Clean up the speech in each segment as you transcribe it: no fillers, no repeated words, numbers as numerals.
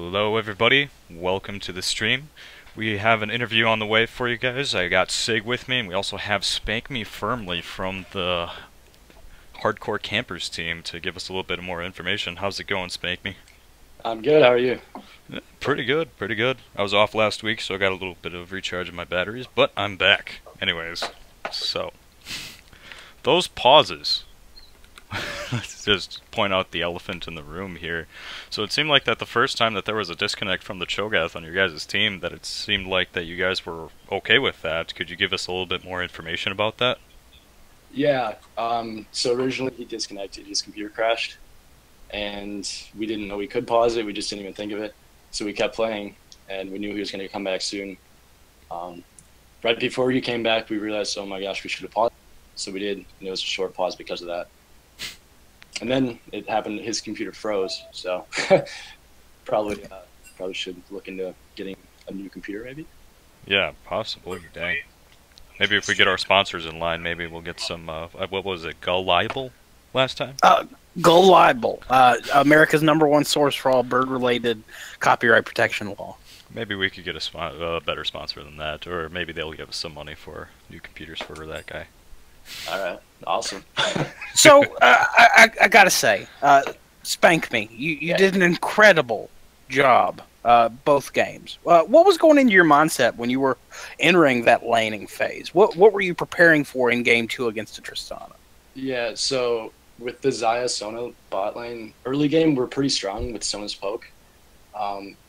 Hello everybody, welcome to the stream. We have an interview on the way for you guys. I got Sig with me, and we also have Spank Me Firmly from the Hardcore Campers team to give us a little bit more information. How's it going, Spank Me? I'm good, how are you? Pretty good, pretty good. I was off last week, so I got a little bit of recharge of my batteries, but I'm back. Anyways, so, those pauses. Let's just point out the elephant in the room here. So it seemed like that the first time that there was a disconnect from the Cho'Gath on your guys' team, that it seemed like that you guys were okay with that. Could you give us a little bit more information about that? Yeah, so originally he disconnected, his computer crashed, and we didn't know we could pause it, we just didn't even think of it. So we kept playing, and we knew he was going to come back soon. Right before he came back, we realized, oh my gosh, we should have paused. So we did, and it was a short pause because of that. And then it happened, his computer froze, so probably should look into getting a new computer, maybe? Yeah, possibly, dang. Maybe if we get our sponsors in line, maybe we'll get some, what was it, Gullible last time? Gullible, America's #1 source for all bird-related copyright protection law. Maybe we could get a better sponsor than that, or maybe they'll give us some money for new computers for that guy. Alright, awesome. So, I gotta say, Spank Me, you did an incredible job, both games. What was going into your mindset when you were entering that laning phase? What were you preparing for in Game 2 against the Tristana? Yeah, so with the Xayah Sona bot lane, early game we're pretty strong with Sona's poke.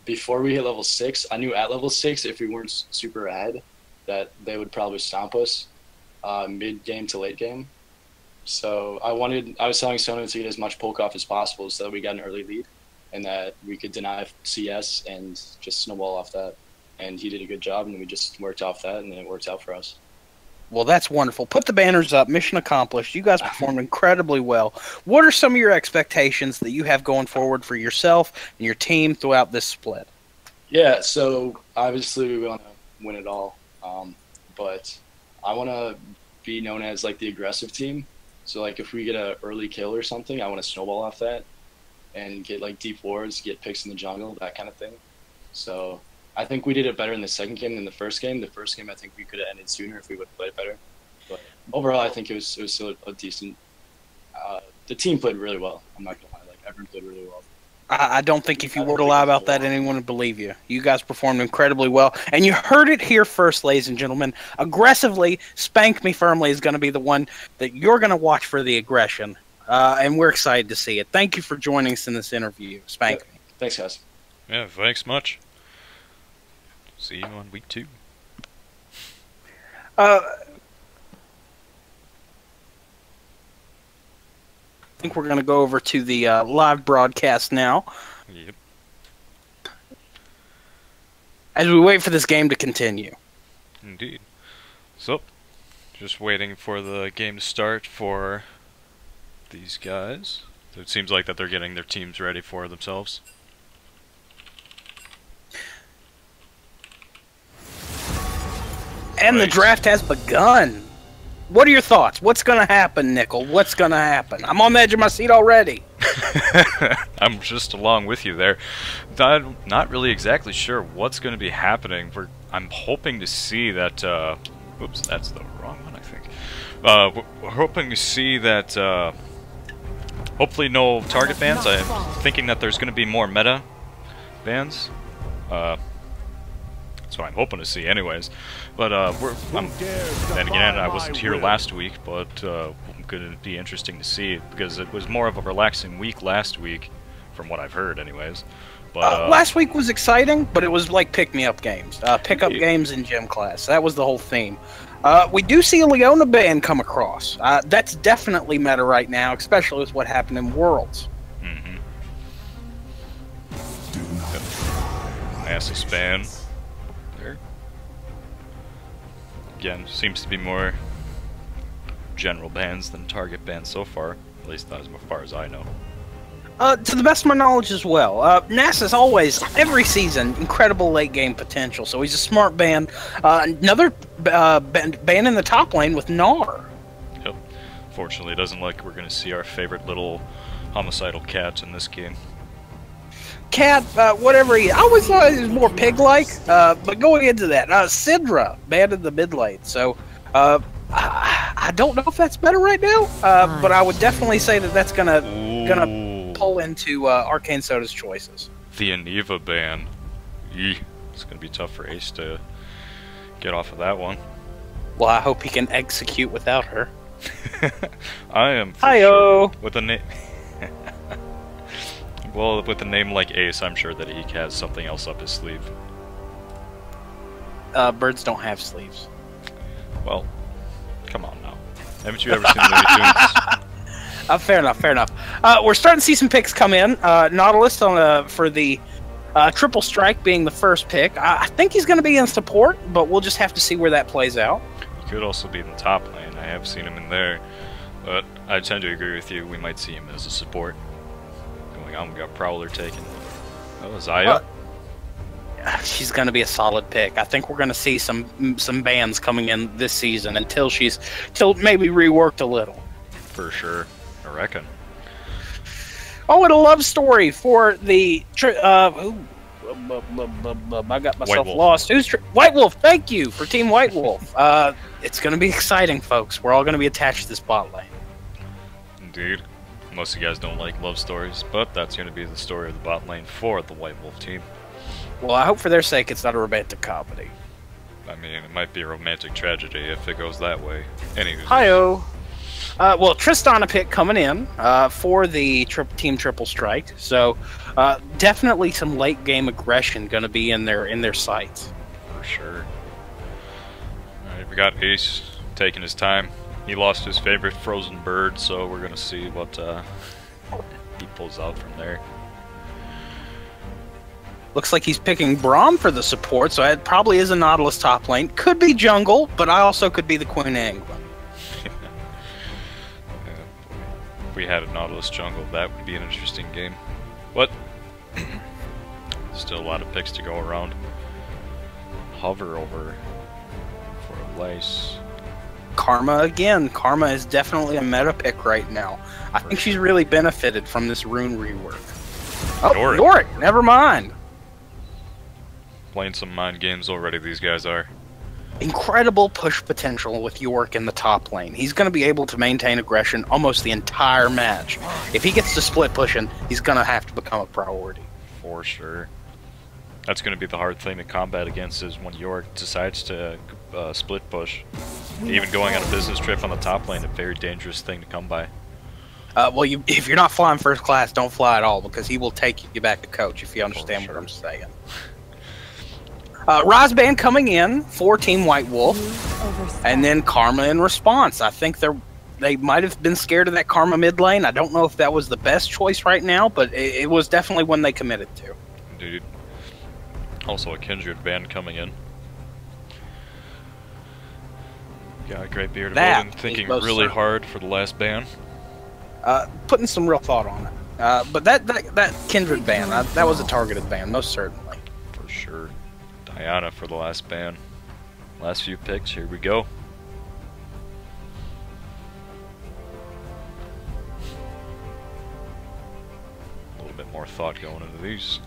Before we hit level 6, I knew at level 6, if we weren't super ahead, that they would probably stomp us mid-game to late game. So I was telling Sona to get as much poke off as possible so that we got an early lead and that we could deny CS and just snowball off that. And he did a good job, and we just worked off that, and then it worked out for us. Well, that's wonderful. Put the banners up. Mission accomplished. You guys performed incredibly well. What are some of your expectations that you have going forward for yourself and your team throughout this split? Yeah, so obviously we want to win it all, but I want to be known as like the aggressive team. So like if we get an early kill or something, I want to snowball off that and get like deep wards, get picks in the jungle, that kind of thing. So I think we did it better in the second game than the first game. The first game I think we could have ended sooner if we would have played better. But overall I think it was still a decent. The team played really well. I'm not gonna lie, like everyone played really well. I don't think if you were to lie about that, anyone would believe you. You guys performed incredibly well. And you heard it here first, ladies and gentlemen. Aggressively, Spank Me Firmly is going to be the one that you're going to watch for the aggression. And we're excited to see it. Thank you for joining us in this interview, Spank Me. Thanks, guys. Yeah, thanks much. See you on week 2. I think we're going to go over to the live broadcast now. Yep. As we wait for this game to continue. Indeed. So, just waiting for the game to start for these guys. It seems like that they're getting their teams ready for themselves. And the draft has begun. What are your thoughts? What's going to happen, Nickel? What's going to happen? I'm on the edge of my seat already. I'm just along with you there. Not really exactly sure what's going to be happening. I'm hoping to see that... oops, that's the wrong one, I think. We're hoping to see that... hopefully no target bans. I'm thinking that there's going to be more meta bans. That's what I'm hoping to see anyways. But then again, I wasn't here last week, but it's going to be interesting to see because it was more of a relaxing week last week, from what I've heard anyways. But last week was exciting, but it was like pick-me-up games. Pick-up games in gym class. That was the whole theme. We do see a Leona ban come across. That's definitely meta right now, especially with what happened in Worlds. Mm-hmm. Nasus ban. There. Again, seems to be more general bans than target bans so far. At least as far as I know. To the best of my knowledge as well. Nasus always, every season, incredible late game potential. So he's a smart ban. Another ban in the top lane with Gnar. Yep. Fortunately, it doesn't look like we're going to see our favorite little homicidal cat in this game. cat, whatever he. I always thought he was more pig-like, but going into that, Sidra banned the mid lane. So, I don't know if that's better right now, but I would definitely say that that's gonna pull into Arcane Soda's choices. The Aniva ban. Yee. It's gonna be tough for Ace to get off of that one. Well, I hope he can execute without her. I am for Hi-yo. sure. With a name well, with a name like Ace, I'm sure that he has something else up his sleeve. Birds don't have sleeves. Well, come on now. Haven't you ever seen Looney Tunes? Fair enough, fair enough. We're starting to see some picks come in. Nautilus on for the triple strike being the first pick. I think he's going to be in support, but we'll just have to see where that plays out. He could also be in the top lane. I have seen him in there, but I tend to agree with you. We might see him as a support. Going on, we got Prowler taken. That was Aya. She's going to be a solid pick. I think we're going to see some bans coming in this season until maybe reworked a little. For sure, I reckon. Oh, and a love story for the. I got myself lost. White Wolf? Thank you for Team White Wolf. It's going to be exciting, folks. We're all going to be attached to this bot lane. Indeed. Most of you guys don't like love stories, but that's going to be the story of the bot lane for the White Wolf team. Well, I hope for their sake it's not a romantic comedy. I mean, it might be a romantic tragedy if it goes that way. Anywho. Hi-oh. Well, Tristana pick coming in for the Team Triple Strike, so definitely some late game aggression going to be in their sights. For sure. Alright, we got Ace taking his time. He lost his favorite frozen bird, so we're going to see what he pulls out from there. Looks like he's picking Braum for the support, so it probably is a Nautilus top lane. Could be jungle, but I also could be the Queen of England. If we had a Nautilus jungle, that would be an interesting game. But still a lot of picks to go around. Hover over for a lace. Karma again. Karma is definitely a meta pick right now. I think she's really benefited from this rune rework. Oh, Yorick, never mind. Playing some mind games already, these guys are. Incredible push potential with Yorick in the top lane. He's going to be able to maintain aggression almost the entire match. If he gets to split pushing, he's going to have to become a priority. For sure. That's going to be the hard thing to combat against is when Yorick decides to split push. Even going on a business trip on the top lane, a very dangerous thing to come by. Well, if you're not flying first class, don't fly at all, because he will take you back to coach, if you understand what I'm saying. Razban coming in for Team White Wolf, and then Karma in response. I think they might have been scared of that Karma mid lane. I don't know if that was the best choice right now, but it was definitely one they committed to. Indeed. Also a Kindred band coming in. Got a great beard about him, thinking really hard for the last ban. Putting some real thought on it. But that Kindred ban, that was a targeted ban, most certainly. For sure. Diana for the last ban. Last few picks, here we go. A little bit more thought going into these.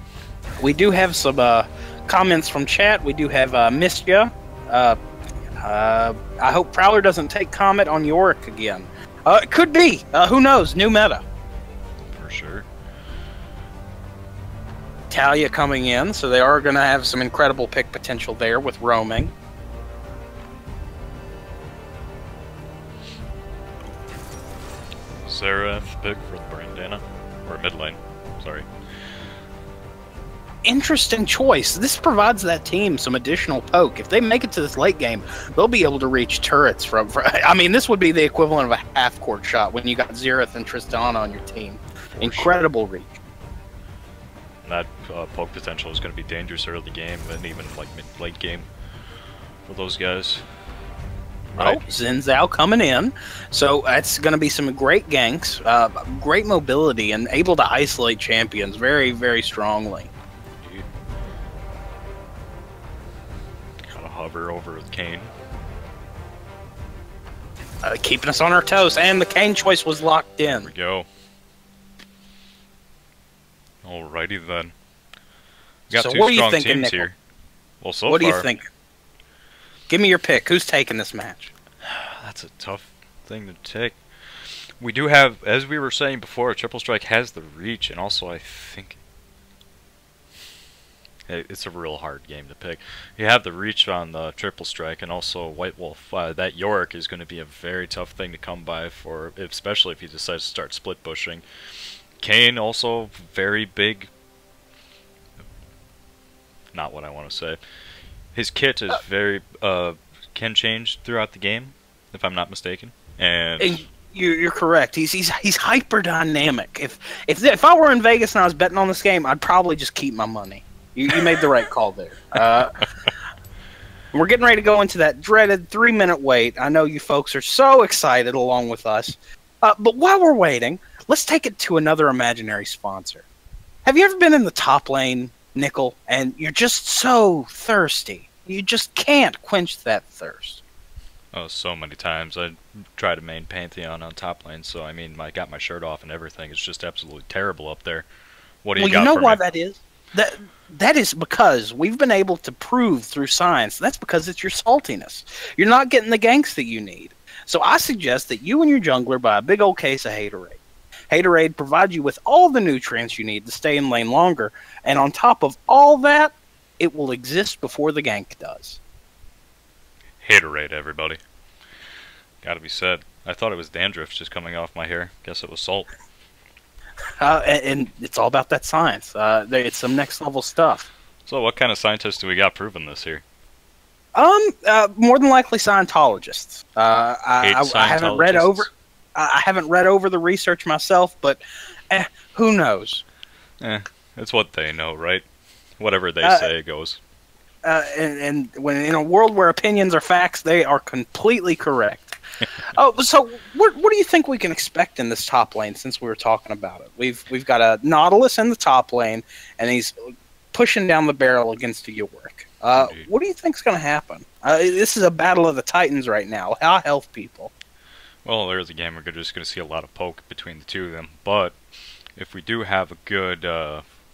We do have some comments from chat. We do have missed ya. I hope Prowler doesn't take comment on Yorick again. It could be. Who knows? New meta. For sure. Talia coming in, so they are going to have some incredible pick potential there with roaming. Seraph pick for the Brandana. Or mid lane. Sorry. Interesting choice. This provides that team some additional poke. If they make it to this late game, they'll be able to reach turrets from I mean, this would be the equivalent of a half-court shot when you got Xerath and Tristana on your team. Incredible reach. That poke potential is going to be dangerous early game and even like late game for those guys. Right. Oh, Zinzao coming in. So that's going to be some great ganks, great mobility, and able to isolate champions very, very strongly. Kind of hover over with Kayn. Keeping us on our toes, and the Kayn choice was locked in. There we go. Alrighty then. We got So two what are you strong thinking, teams Nickel? here. Well, so What do far, you think? Give me your pick. Who's taking this match? that's a tough thing to take. We do have, as we were saying before, Triple Strike has the reach, and also I think it's a real hard game to pick. You have the reach on the Triple Strike, and also White Wolf. That Yorick is going to be a very tough thing to come by for, especially if he decides to start split pushing. Kane also very big. Not what I want to say. His kit is very can change throughout the game, if I'm not mistaken. And you're correct. He's hyper dynamic. If I were in Vegas and I was betting on this game, I'd probably just keep my money. You made the right call there. We're getting ready to go into that dreaded 3-minute wait. I know you folks are so excited along with us. But while we're waiting, let's take it to another imaginary sponsor. Have you ever been in the top lane, Nickel, and you're just so thirsty? You just can't quench that thirst. oh, so many times I try to main Pantheon on top lane, so I mean, I got my shirt off and everything. It's just absolutely terrible up there. What do you got you know for why me? that is? That is because we've been able to prove through science that's because it's your saltiness. You're not getting the ganks that you need. So I suggest that you and your jungler buy a big old case of Haterade. Haterade provides you with all the nutrients you need to stay in lane longer, and on top of all that, it will exist before the gank does. Haterade, everybody. Gotta be said. I thought it was dandruff just coming off my hair. Guess it was salt. And it's all about that science. It's some next level stuff. So what kind of scientists do we got proving this here? More than likely Scientologists. I haven't read over. I haven't read over the research myself, but who knows? It's what they know, right? Whatever they say goes. And when in a world where opinions are facts, they are completely correct. So what do you think we can expect in this top lane? Since we were talking about it, we've got a Nautilus in the top lane, and he's pushing down the barrel against a Yorick. What do you think's going to happen? This is a battle of the Titans right now. How health people? Well, there's a game we're just going to see a lot of poke between the two of them. But if we do have a good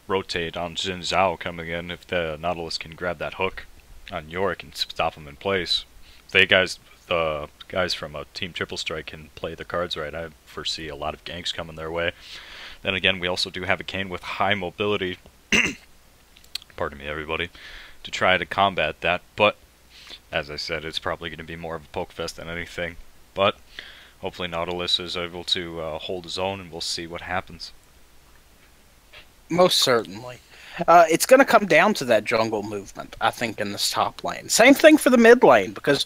rotate on Jin Zhao coming in, if the Nautilus can grab that hook on Yorick and stop him in place, if the guys from a Team Triple Strike can play the cards right, I foresee a lot of ganks coming their way. Then again, we also do have a Kane with high mobility, pardon me everybody, to try to combat that, but as I said, it's probably going to be more of a poke fest than anything. But hopefully Nautilus is able to hold his own, and we'll see what happens. Most certainly. It's going to come down to that jungle movement, I think, in this top lane. Same thing for the mid lane, because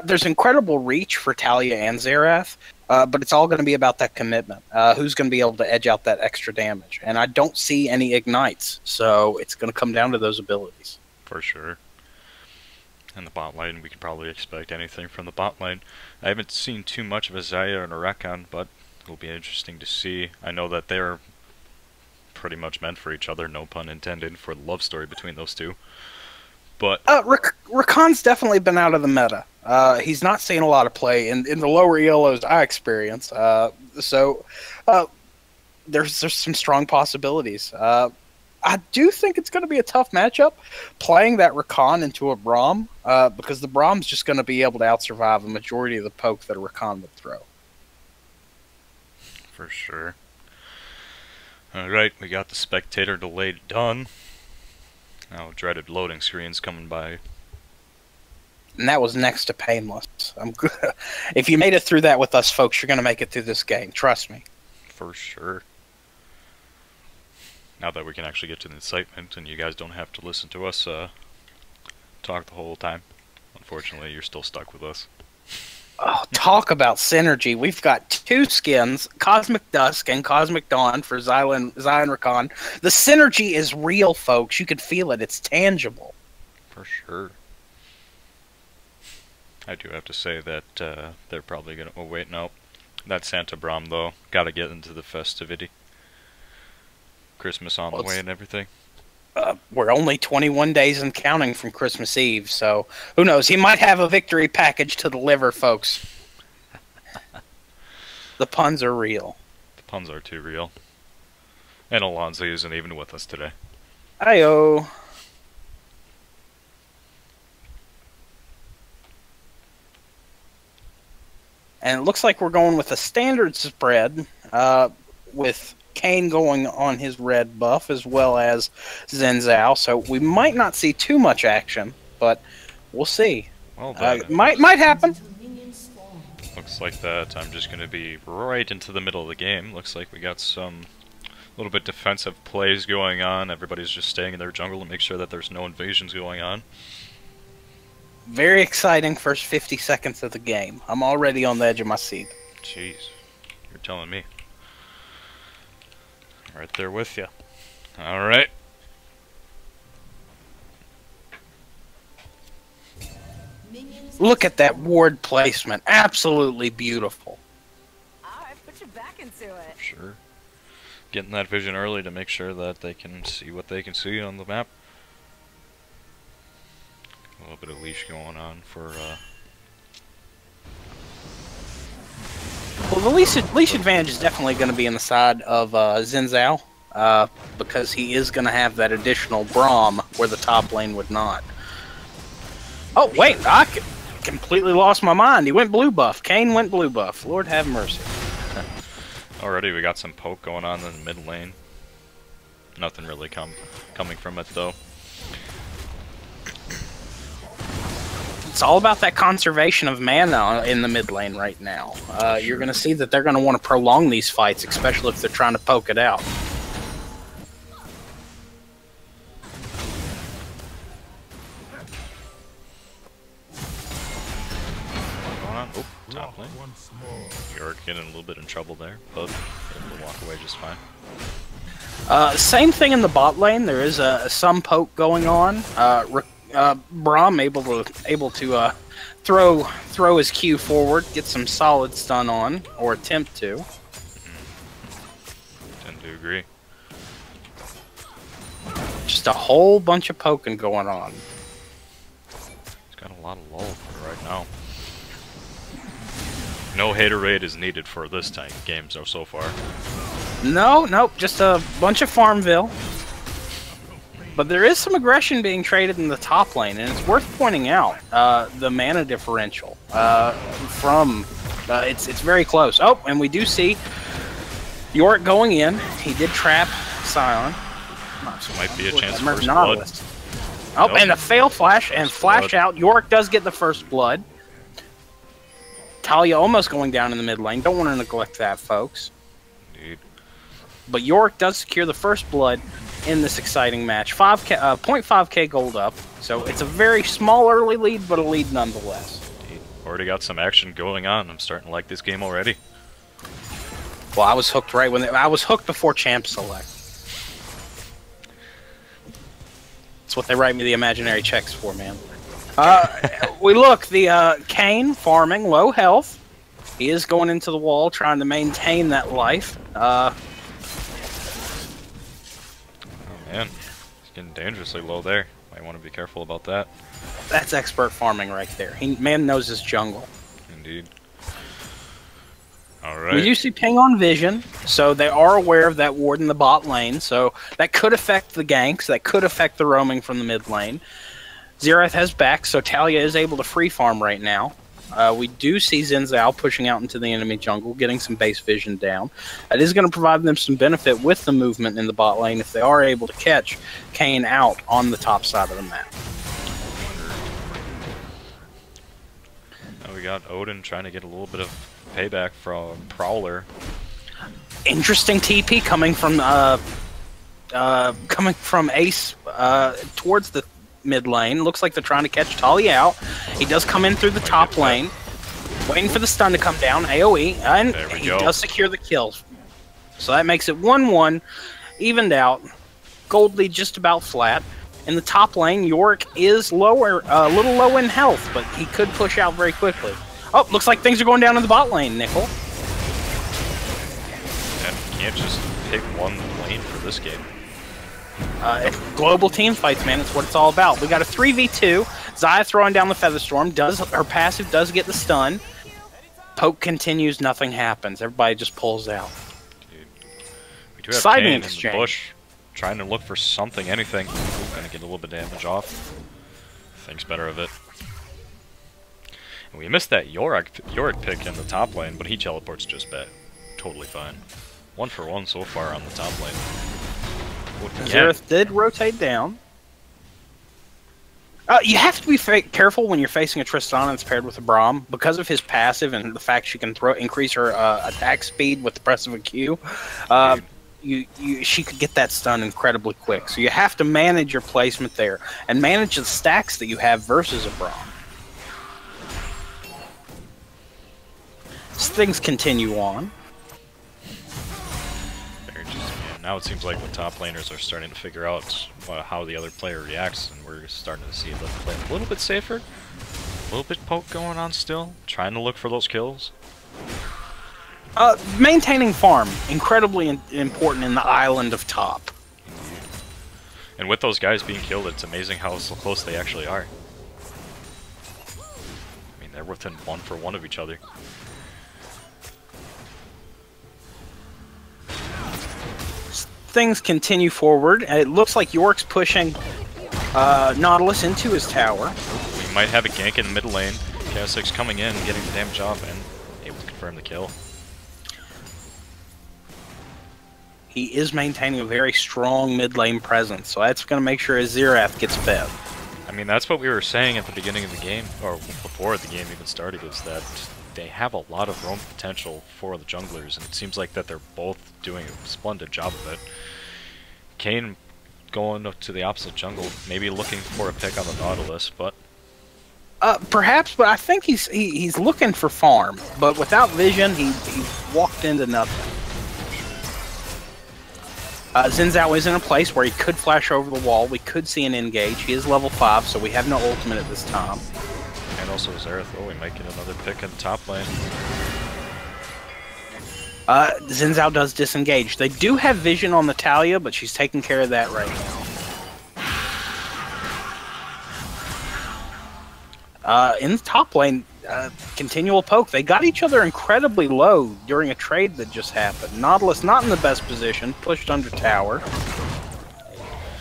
there's incredible reach for Talia and Xerath, but it's all going to be about that commitment. Who's going to be able to edge out that extra damage? And I don't see any ignites, so it's going to come down to those abilities. For sure. And the bot lane, we can probably expect anything from the bot lane. I haven't seen too much of a Xayah and a Rakan, but it'll be interesting to see. I know that they're pretty much meant for each other, no pun intended, for the love story between those two. But Rakan's definitely been out of the meta. He's not seeing a lot of play in the lower ELOs I experience. So there's some strong possibilities. I do think it's going to be a tough matchup playing that Rakan into a Braum, because the Braum's just going to be able to outsurvive a majority of the poke that a Rakan would throw. For sure. Alright, we got the spectator delay done. Now dreaded loading screens coming by. And that was next to painless. I'm good. If you made it through that with us, folks, you're going to make it through this game. Trust me. For sure. Now that we can actually get to the incitement and you guys don't have to listen to us talk the whole time. Unfortunately, you're still stuck with us. Oh, talk about synergy. We've got two skins, Cosmic Dusk and Cosmic Dawn for Zion Rakan. The synergy is real, folks. You can feel it. It's tangible. For sure. I do have to say that they're probably going to... Oh, wait, no. That Santa Braum, though. Gotta get into the festivity. Christmas on the way and everything. We're only 21 days and counting from Christmas Eve, so who knows? He might have a victory package to deliver, folks. The puns are real. The puns are too real. And Alonso isn't even with us today. Ayo. And it looks like we're going with a standard spread, with Kane going on his red buff as well as Xin Zhao. So we might not see too much action, but we'll see. Well, might happen. Looks like that I'm just going to be right into the middle of the game. Looks like we got some little bit defensive plays going on. Everybody's just staying in their jungle to make sure that there's no invasions going on. Very exciting first 50 seconds of the game. I'm already on the edge of my seat. Jeez, you're telling me. Right there with you. All right. Look at that ward placement. Absolutely beautiful. Alright, put your back into it. Sure. Getting that vision early to make sure that they can see what they can see on the map. A little bit of leash going on for Well, the leash advantage is definitely going to be on the side of Xin Zhao, because he is going to have that additional Braum where the top lane would not. Oh, wait, I completely lost my mind. He went blue buff. Kane went blue buff. Lord have mercy. Already we got some poke going on in the mid lane. Nothing really coming from it though. It's all about that conservation of mana in the mid lane right now. You're going to see that they're going to want to prolong these fights, especially if they're trying to poke it out. Oh, top lane. You're getting a little bit in trouble there, but able to walk away just fine. Same thing in the bot lane. There is some poke going on. Braum able to throw his Q forward, get some solid stun on, or attempt to. Tend to agree. Just a whole bunch of poking going on. He's got a lot of lull for right now. No haterade is needed for this type of game so far. Nope, just a bunch of Farmville. But there is some aggression being traded in the top lane, and it's worth pointing out the mana differential it's very close. Oh, and we do see Yorick going in. He did trap Scion. This might be a chance for first blood. Oh, nope. And a fail flash and flash out. Yorick does get the first blood. Talia almost going down in the mid lane. Don't want to neglect that, folks. Indeed. But Yorick does secure the first blood in this exciting match. 0.5k gold up. So it's a very small early lead, but a lead nonetheless. Indeed. Already got some action going on. I'm starting to like this game already. Well, I was hooked I was hooked before Champ Select. That's what they write me the imaginary checks for, man. We look, the Kane farming, low health. He is going into the wall, trying to maintain that life. Oh man, he's getting dangerously low there. Might want to be careful about that. That's expert farming right there. Man knows his jungle. Indeed. Alright. We do see ping on vision, so they are aware of that ward in the bot lane, so that could affect the ganks, that could affect the roaming from the mid lane. Xerath has back, so Talia is able to free farm right now. We do see Xin Zhao pushing out into the enemy jungle, getting some base vision down. That is going to provide them some benefit with the movement in the bot lane if they are able to catch Kane out on the top side of the map. Now we got Odin trying to get a little bit of payback from Prowler. Interesting TP coming from Ace towards the mid lane. Looks like they're trying to catch Talia out. He does come in through the top lane, waiting for the stun to come down. AoE, and he does secure the kill. So that makes it 1-1, evened out. Gold lead just about flat. In the top lane, Yorick is lower, a little low in health, but he could push out very quickly. Oh, looks like things are going down in the bot lane, Nickel. And you can't just pick one lane for this game. Global team fights, man. It's what it's all about. We got a 3v2. Xayah throwing down the Featherstorm. Her passive does get the stun. Poke continues. Nothing happens. Everybody just pulls out. Dude. We do have Kane in the bush, trying to look for something, anything. Gonna get a little bit of damage off. Thinks better of it. We missed that Yorick pick in the top lane, but he teleports just back. Totally fine. 1 for 1 so far on the top lane. Xerath did rotate down. You have to be careful when you're facing a Tristana that's paired with a Braum. Because of his passive and the fact she can increase her attack speed with the press of a Q, she could get that stun incredibly quick. So you have to manage your placement there and manage the stacks that you have versus a Braum. As things continue on. Now it seems like the top laners are starting to figure out how the other player reacts, and we're starting to see them play a little bit safer. A little bit poke going on still, trying to look for those kills. Maintaining farm, incredibly important in the island of top. And with those guys being killed, it's amazing how close they actually are. I mean, they're within 1 for 1 of each other. Things continue forward. It looks like York's pushing Nautilus into his tower. We might have a gank in the mid lane. Chaos 6 coming in, getting the damage off, and able to confirm the kill. He is maintaining a very strong mid lane presence, so that's going to make sure his Xerath gets fed. I mean, that's what we were saying at the beginning of the game, or before the game even started, is that they have a lot of roam potential for the junglers, and it seems like that they're both doing a splendid job of it. Kayn going to the opposite jungle, maybe looking for a pick on the Nautilus, but... perhaps, but I think he's looking for farm, but without vision, he walked into nothing. Xin Zhao is in a place where he could flash over the wall, we could see an engage. He is level 5, so we have no ultimate at this time. And also Xerath, oh, we might get another pick in the top lane. Xin Zhao does disengage. They do have vision on the Talia, but she's taking care of that right now. In the top lane, continual poke. They got each other incredibly low during a trade that just happened. Nautilus not in the best position, pushed under tower.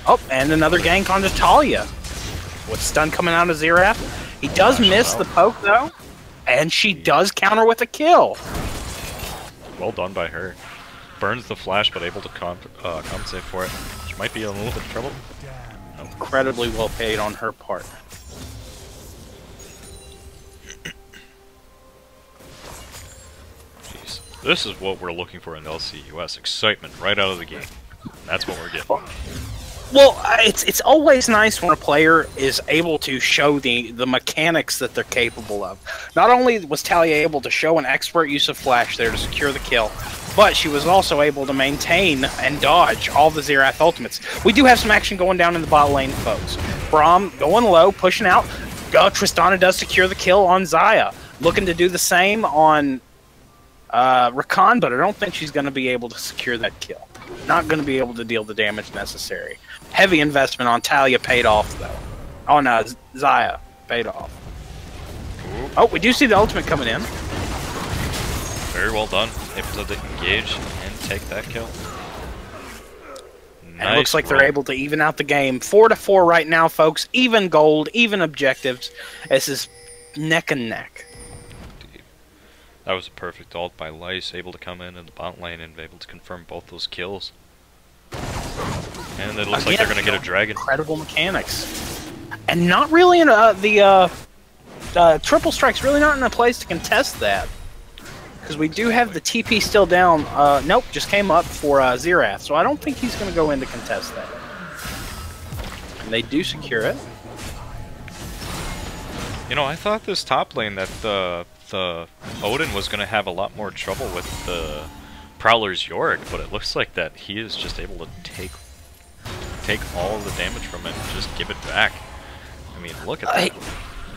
Oh, and another gank onto Talia. With stun coming out of Xerath. He does miss the poke, though, and she does counter with a kill. Well done by her. Burns the flash, but able to compensate for it. She might be in a little bit of trouble. Incredibly well paid on her part. Jeez. This is what we're looking for in LCUS. Excitement right out of the game. That's what we're getting. Well, it's always nice when a player is able to show the mechanics that they're capable of. Not only was Talia able to show an expert use of flash there to secure the kill, but she was also able to maintain and dodge all the Xerath ultimates. We do have some action going down in the bot lane, folks. Braum going low, pushing out. Tristana does secure the kill on Xayah. Looking to do the same on Rakan, but I don't think she's going to be able to secure that kill. Not going to be able to deal the damage necessary. Heavy investment on Talia paid off, though. Oh no, Xayah paid off. Oh, we do see the ultimate coming in. Very well done. Able to engage and take that kill. And it looks like they're able to even out the game. 4-4 right now, folks. Even gold, even objectives. This is neck and neck. That was a perfect ult by Lice, able to come in the bot lane and be able to confirm both those kills. And it looks like they're going to get a dragon. Incredible mechanics. And not really in Triple Strike's really not in a place to contest that. Because we do have the TP still down. Nope, just came up for Xerath. So I don't think he's going to go in to contest that. And they do secure it. You know, I thought this top lane that the Odin was going to have a lot more trouble with the Prowler's Yorick, but it looks like that he is just able to take all of the damage from it and just give it back. I mean, look at that.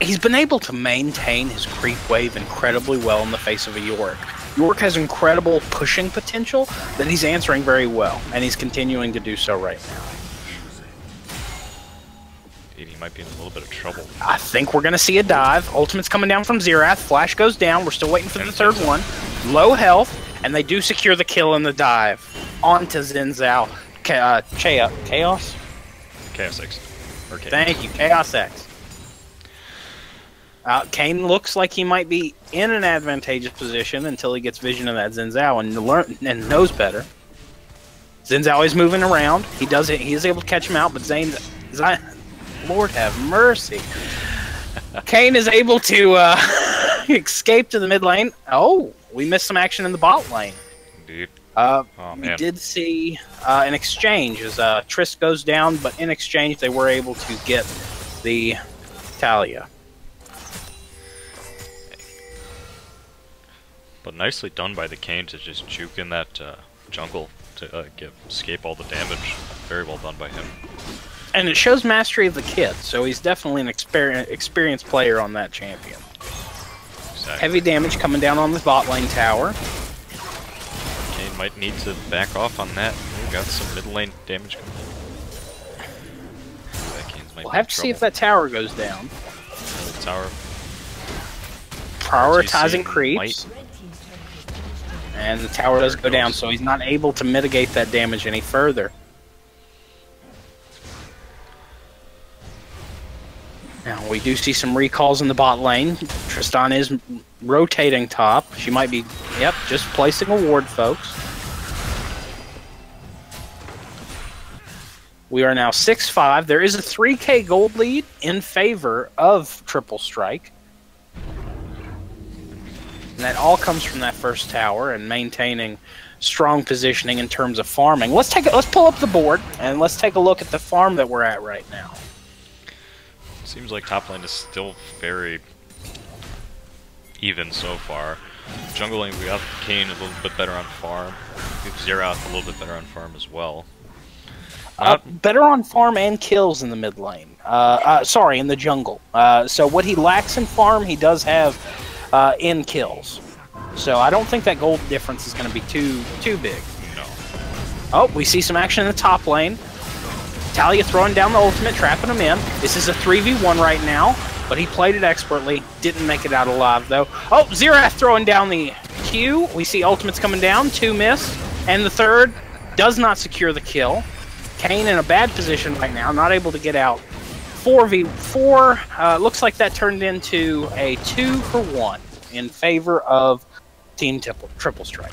He's been able to maintain his creep wave incredibly well in the face of a Yorick. Yorick has incredible pushing potential that he's answering very well, and he's continuing to do so right now. He might be in a little bit of trouble. I think we're going to see a dive. Ultimate's coming down from Xerath. Flash goes down. We're still waiting for the third one. Low health, and they do secure the kill in the dive. On to Xin Zhao. Chaos? Chaos X. Or Chaos. Thank you, Chaos X. Kane looks like he might be in an advantageous position until he gets vision of that Xin Zhao and knows better. Xin Zhao is moving around. He does it. He is able to catch him out, but Lord have mercy. Kane is able to escape to the mid lane. Oh, we missed some action in the bot lane. Indeed. We did see an exchange as Triss goes down, but in exchange they were able to get the Talia. But nicely done by the Kane to just juke in that jungle to escape all the damage. Very well done by him. And it shows mastery of the kit, so he's definitely an experienced player on that champion. Exactly. Heavy damage coming down on the bot lane tower. Kane might need to back off on that. Ooh, got some mid lane damage coming in. We'll have to see if that tower goes down. The tower. Prioritizing creeps. And the tower does go down, so he's not able to mitigate that damage any further. Now, we do see some recalls in the bot lane. Tristan is rotating top. She might be, yep, just placing a ward, folks. We are now 6-5. There is a 3K gold lead in favor of Triple Strike. And that all comes from that first tower and maintaining strong positioning in terms of farming. Let's pull up the board and let's take a look at the farm that we're at right now. Seems like top lane is still very even so far. Jungle lane, we got Kane a little bit better on farm. We have Xerath a little bit better on farm as well. Better on farm and kills in the mid lane. Sorry, in the jungle. So what he lacks in farm, he does have in kills. So I don't think that gold difference is going to be too big. No. Oh, we see some action in the top lane. Talia throwing down the ultimate, trapping him in. This is a 3v1 right now, but he played it expertly. Didn't make it out alive, though. Oh, Xerath throwing down the Q. We see ultimates coming down. 2 miss. And the third does not secure the kill. Kane in a bad position right now, not able to get out. 4v4. Looks like that turned into a 2-for-1 in favor of Team Triple Strike.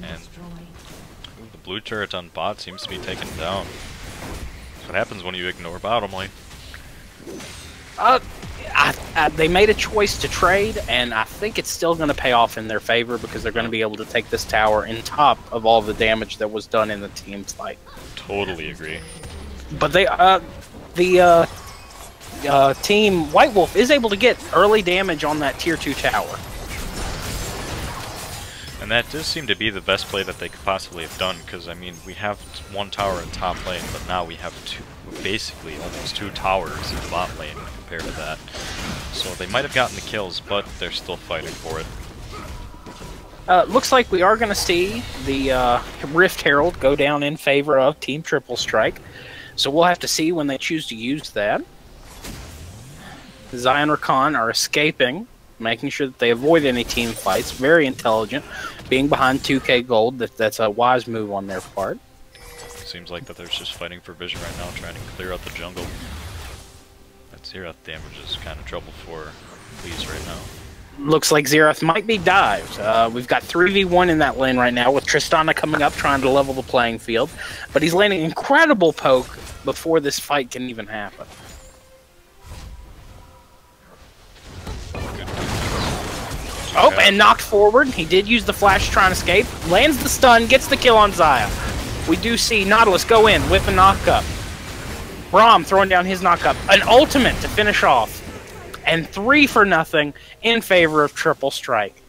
And the blue turret on bot seems to be taken down. That's what happens when you ignore bottom lane. They made a choice to trade, and I think it's still going to pay off in their favor because they're going to be able to take this tower in top of all the damage that was done in the team fight. Totally agree. But the team White Wolf is able to get early damage on that tier 2 tower. And that does seem to be the best play that they could possibly have done, because I mean, we have one tower in top lane, but now we have basically almost 2 towers in the bot lane compared to that. So they might have gotten the kills, but they're still fighting for it. Looks like we are going to see the Rift Herald go down in favor of Team Triple Strike. So we'll have to see when they choose to use that. Zion or Khan are escaping, making sure that they avoid any team fights. Very intelligent. Being behind 2K gold, that's a wise move on their part. Seems like that they're just fighting for vision right now, trying to clear out the jungle. That Xerath damage is kind of trouble for Please right now. Looks like Xerath might be dived. We've got 3v1 in that lane right now with Tristana coming up trying to level the playing field. But he's landing incredible poke before this fight can even happen. Oh, and knocked forward. He did use the flash to try and escape. Lands the stun, gets the kill on Xayah. We do see Nautilus go in, whip a knockup. Braum throwing down his knockup. An ultimate to finish off. And 3-for-0 in favor of Triple Strike.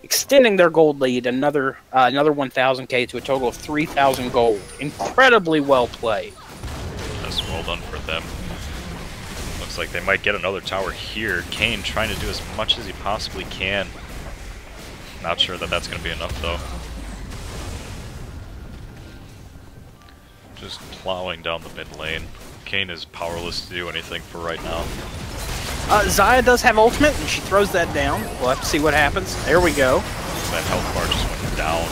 Extending their gold lead another 1,000k to a total of 3,000 gold. Incredibly well played. That's well done for them. Looks like they might get another tower here. Kane trying to do as much as he possibly can. Not sure that that's going to be enough though. Just plowing down the mid lane. Kane is powerless to do anything for right now. Xayah does have ultimate, and she throws that down. We'll have to see what happens. There we go. That health bar just went down.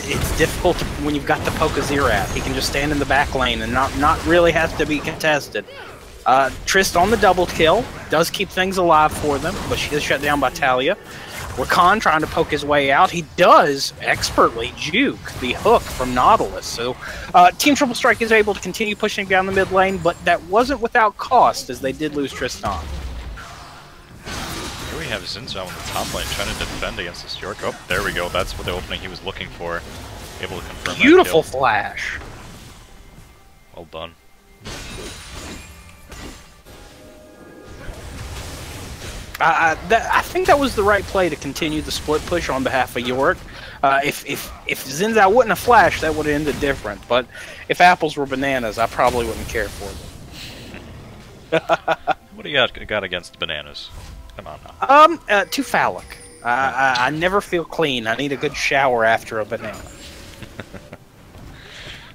It's difficult when you've got the poke of Xerath. He can just stand in the back lane and not really have to be contested. Trist on the double kill does keep things alive for them, but she is shut down by Talia. Rakan trying to poke his way out. He does expertly juke the hook from Nautilus. So Team Triple Strike is able to continue pushing down the mid lane, but that wasn't without cost, as they did lose Tristan. Here we have Zinzao on the top lane trying to defend against this York. Oh, there we go. That's what the opening he was looking for. Able to confirm Beautiful that kill. flash. Well done. I think that was the right play to continue the split push on behalf of York. If Zinzao wouldn't have flashed, that would have ended different. But if apples were bananas, I probably wouldn't care for them. What do you got against bananas? Come on now. Too phallic. I never feel clean. I need a good shower after a banana.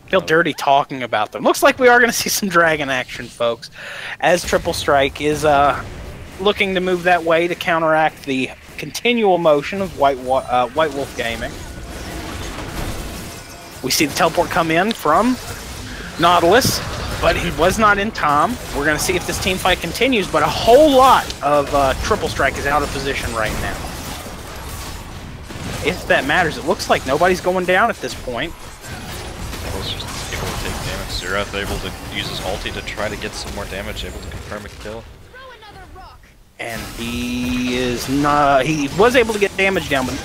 Feel dirty talking about them. Looks like we are going to see some dragon action, folks, as Triple Strike is looking to move that way to counteract the continual motion of White Wolf Gaming. We see the teleport come in from Nautilus, but he was not in time. We're going to see if this team fight continues, but a whole lot of Triple Strike is out of position right now. If that matters, it looks like nobody's going down at this point. Just able to take damage. Xerath able to use his ulti to try to get some more damage, able to confirm a kill. And he is not. He was able to get damage down, but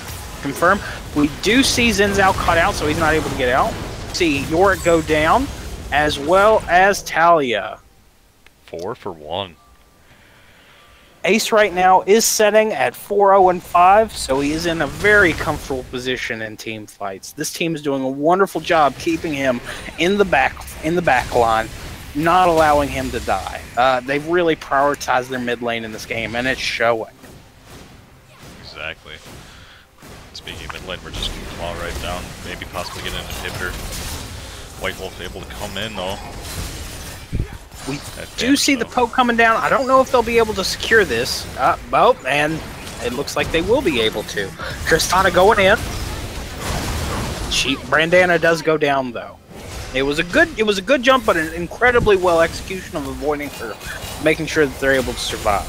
confirm. We do see Zinzao cut out, so he's not able to get out. See Yorick go down, as well as Talia. 4 for 1. Ace right now is setting at 4-0-5, so he is in a very comfortable position in team fights. This team is doing a wonderful job keeping him in the back line, not allowing him to die. They've really prioritized their mid lane in this game, and it's showing. Exactly. Speaking of mid lane, we're just going to claw right down, maybe possibly get an inhibitor. White Wolf able to come in though. We do see the poke coming down. I don't know if they'll be able to secure this. Well, and it looks like they will be able to. Tristana going in. Brandana does go down though. It was a good jump, but an incredibly well execution of avoiding her, making sure that they're able to survive.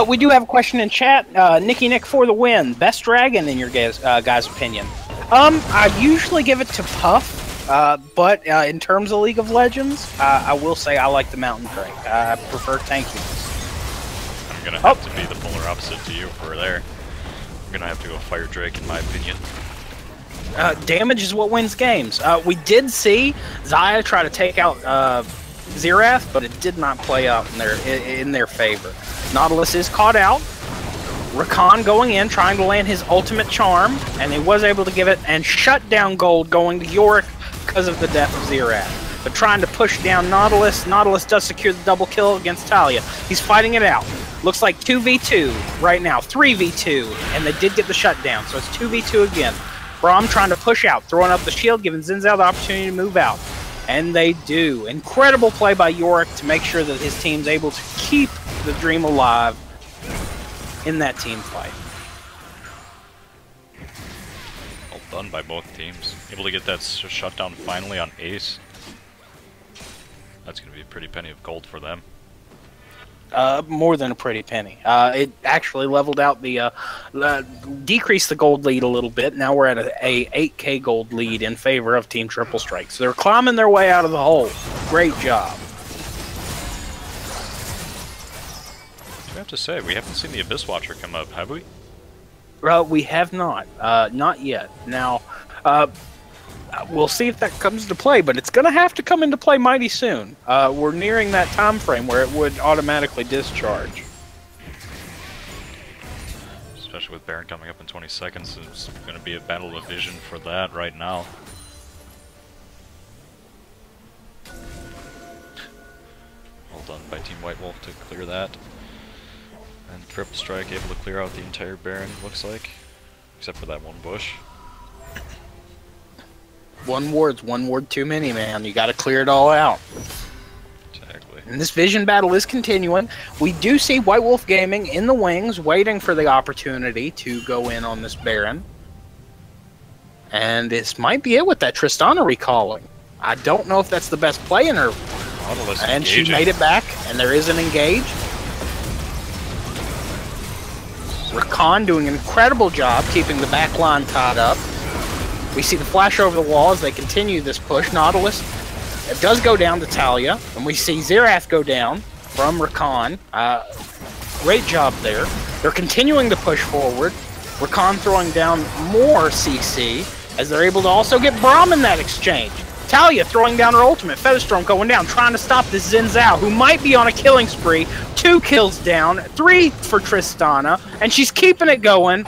We do have a question in chat. Nicky Nick for the win. Best dragon in your guys' opinion? I usually give it to Puff. But in terms of League of Legends, I will say I like the Mountain Drake. I prefer tankiness. I'm gonna have to be the polar opposite to you for there. I'm gonna have to go Fire Drake in my opinion. Damage is what wins games. We did see Xayah try to take out Xerath, but it did not play out in their favor. Nautilus is caught out. Rakan going in, trying to land his ultimate charm, and he was able to give it, and shut down gold going to Yorick because of the death of Xerath. But trying to push down Nautilus. Nautilus does secure the double kill against Talia. He's fighting it out. Looks like 2v2 right now, 3v2, and they did get the shutdown, so it's 2v2 again. Braum trying to push out, throwing up the shield, giving Zinzao the opportunity to move out. And they do. Incredible play by Yorick to make sure that his team's able to keep the dream alive in that team fight. Well done by both teams. Able to get that shutdown finally on Ace. That's going to be a pretty penny of gold for them. More than a pretty penny. It actually leveled out the, decreased the gold lead a little bit. Now we're at a 8k gold lead in favor of Team Triple Strike. So they're climbing their way out of the hole. Great job. I have to say, we haven't seen the Abyss Watcher come up, have we? We have not. Not yet. Now, we'll see if that comes into play, but it's going to have to come into play mighty soon. We're nearing that time frame where it would automatically discharge. Especially with Baron coming up in 20 seconds, it's going to be a battle of vision for that right now. Well done by Team White Wolf to clear that. And Triple Strike able to clear out the entire Baron, looks like. Except for that one bush. One ward too many, man. You got to clear it all out. Exactly. And this vision battle is continuing. We do see White Wolf Gaming in the wings, waiting for the opportunity to go in on this Baron. And this might be it with that Tristana recalling. I don't know if that's the best play in her Nautilus And engaging. she made it back, and there is an engage. Rakan doing an incredible job keeping the back line tied up. We see the flash over the wall as they continue this push. Nautilus, it does go down to Talia, and we see Xerath go down from Rakan. Great job there. They're continuing to push forward. Rakan throwing down more CC as they're able to also get Braum in that exchange. Talia throwing down her ultimate. Featherstorm going down, trying to stop this Xin Zhao, who might be on a killing spree. 2 kills down, 3 for Tristana, and she's keeping it going.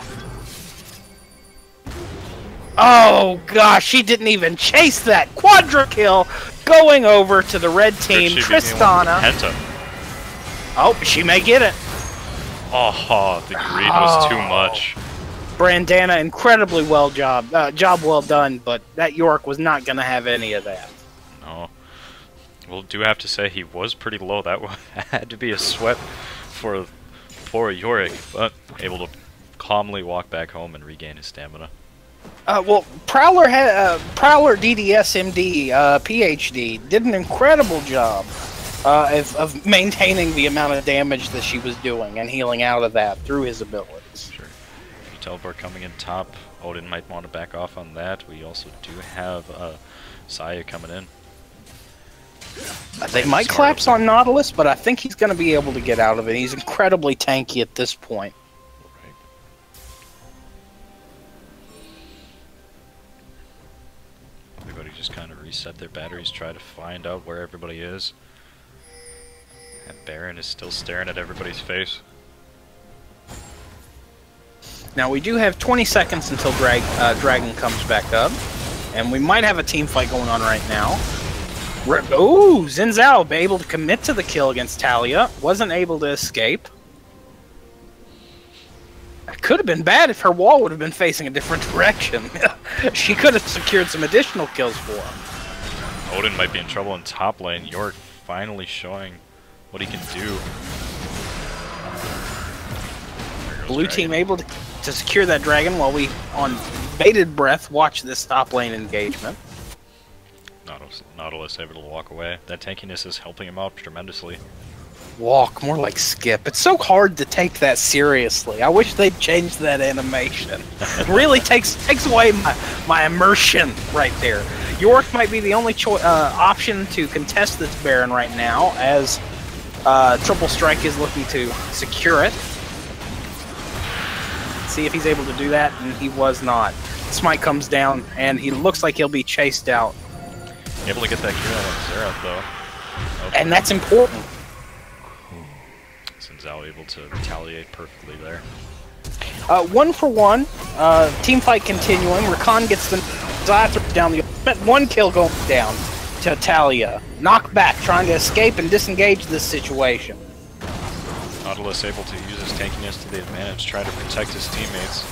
Oh gosh, she didn't even chase that quadra kill, going over to the red team. Tristana. Penta. Oh, she may get it. Oh, the greed was too much. Brandana, incredibly job well done, but that York was not going to have any of that. No. Well, do have to say he was pretty low. That had to be a sweat for Yorick, but able to calmly walk back home and regain his stamina. Well, Prowler DDS MD PhD did an incredible job of maintaining the amount of damage that she was doing and healing out of that through his abilities. Sure. Teleport coming in top. Odin might want to back off on that. We also do have Saya coming in. They might collapse on Nautilus, but I think he's going to be able to get out of it. He's incredibly tanky at this point. Right. Everybody just kind of reset their batteries, try to find out where everybody is. And Baron is still staring at everybody's face. Now we do have 20 seconds until Dragon comes back up, and we might have a team fight going on right now. Ooh, Xin Zhao able to commit to the kill against Talia, wasn't able to escape. It could have been bad if her wall would have been facing a different direction. She could have secured some additional kills for him. Odin might be in trouble in top lane. York finally showing what he can do. Blue team able to secure that dragon while we, on bated breath, watch this top lane engagement. Nautilus able to walk away. That tankiness is helping him out tremendously. Walk, more like skip. It's so hard to take that seriously. I wish they'd change that animation. It really takes away my immersion right there. York might be the only option to contest this Baron right now, as Triple Strike is looking to secure it. See if he's able to do that, and he was not. Smite comes down, and he looks like he'll be chased out. Able to get that kill on Xerath, though. Okay. And that's important. Xin Zhao able to retaliate perfectly there. 1 for 1. Team fight continuing. Rakan gets the Xerath down the ultimate. 1 kill going down to Talia. Knock back, trying to escape and disengage this situation. Nautilus able to use his tankiness to the advantage, try to protect his teammates.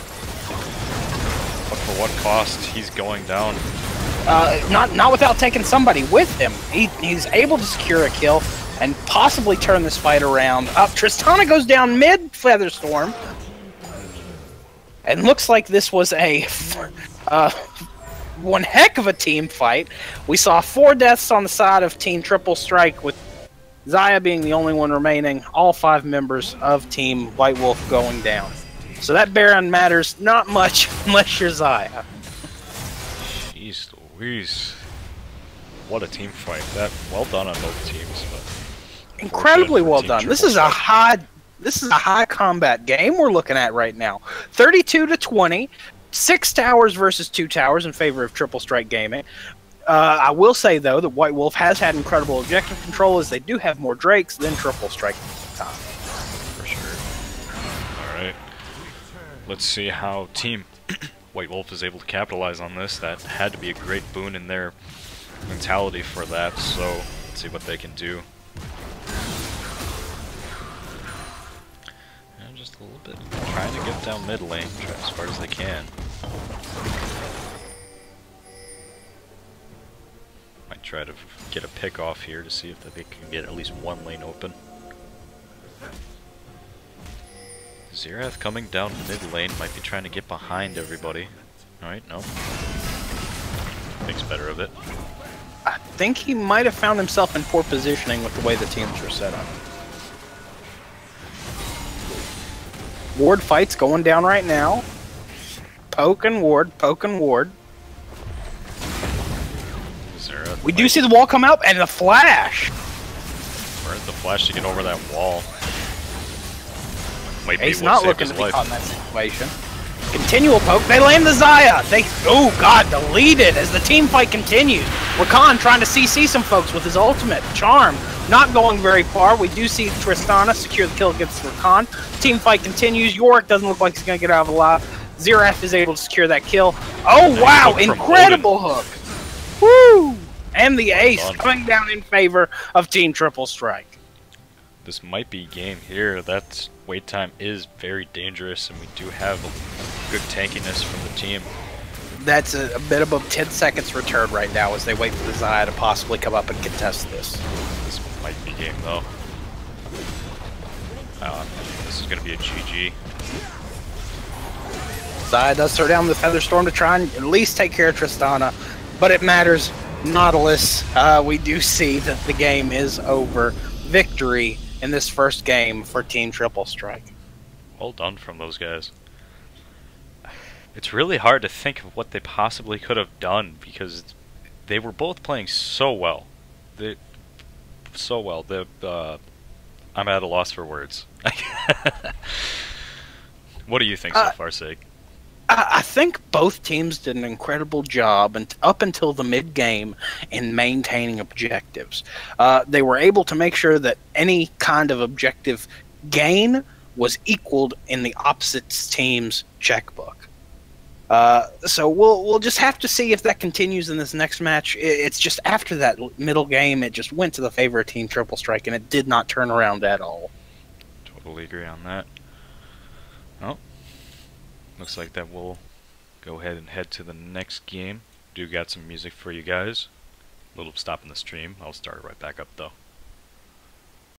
But for what cost? He's going down. Not without taking somebody with him. He's able to secure a kill and possibly turn this fight around. Tristana goes down mid Featherstorm. And looks like this was a one heck of a team fight. We saw 4 deaths on the side of Team Triple Strike, with Xayah being the only one remaining, all 5 members of Team White Wolf going down. So that Baron matters not much unless you're Xayah. Jeez Louise. What a team fight. That well done on both teams, but incredibly well done. This is a high combat game we're looking at right now. 32-20, 6 towers versus 2 towers in favor of Triple Strike Gaming. I will say, though, that White Wolf has had incredible objective control, as they do have more Drakes than Triple Strike time. For sure. Alright. Let's see how Team White Wolf is able to capitalize on this. That had to be a great boon in their mentality for that, so let's see what they can do. And just a little bit trying to get down mid lane, try as far as they can. Might try to get a pick off here to see if they can get at least one lane open. Xerath coming down mid lane, might be trying to get behind everybody. Alright, no. Makes better of it. I think he might have found himself in poor positioning with the way the teams were set up. Ward fight's going down right now. Poke and Ward, poke and Ward. Is there a We do see the wall come out and the flash. Where's the flash to get over that wall? Might be He's what not saved looking his to be life. caught in that situation. Continual poke. They land the Zaya. Oh god, deleted as the team fight continues. Rakan trying to CC some folks with his ultimate. Charm not going very far. We do see Tristana secure the kill against Rakan. Team fight continues. Yorick doesn't look like he's going to get out of alive. Xerath is able to secure that kill. Oh Nice wow, hook from incredible hook. Woo! And the ace done. coming down in favor of Team Triple Strike. This might be game here. That wait time is very dangerous, and we do have good tankiness from the team. That's a bit above 10 seconds return right now as they wait for the Zaya to possibly come up and contest this. This might be game though. This is going to be a GG. Zaya does throw down the Feather Storm to try and at least take care of Tristana, but it matters. Nautilus, we do see that the game is over. Victory in this first game for Team Triple Strike. Well done from those guys. It's really hard to think of what they possibly could have done because they were both playing so well. I'm at a loss for words. What do you think so far, Sig? I think both teams did an incredible job up until the mid-game in maintaining objectives. They were able to make sure that any kind of objective gain was equaled in the opposite team's checkbook. So we'll just have to see if that continues in this next match. It's just after that middle game, it just went to the favor of Team Triple Strike, and it did not turn around at all. Totally agree on that. Well, looks like that we'll go ahead and head to the next game. Do got some music for you guys. A little stop in the stream. I'll start it right back up though.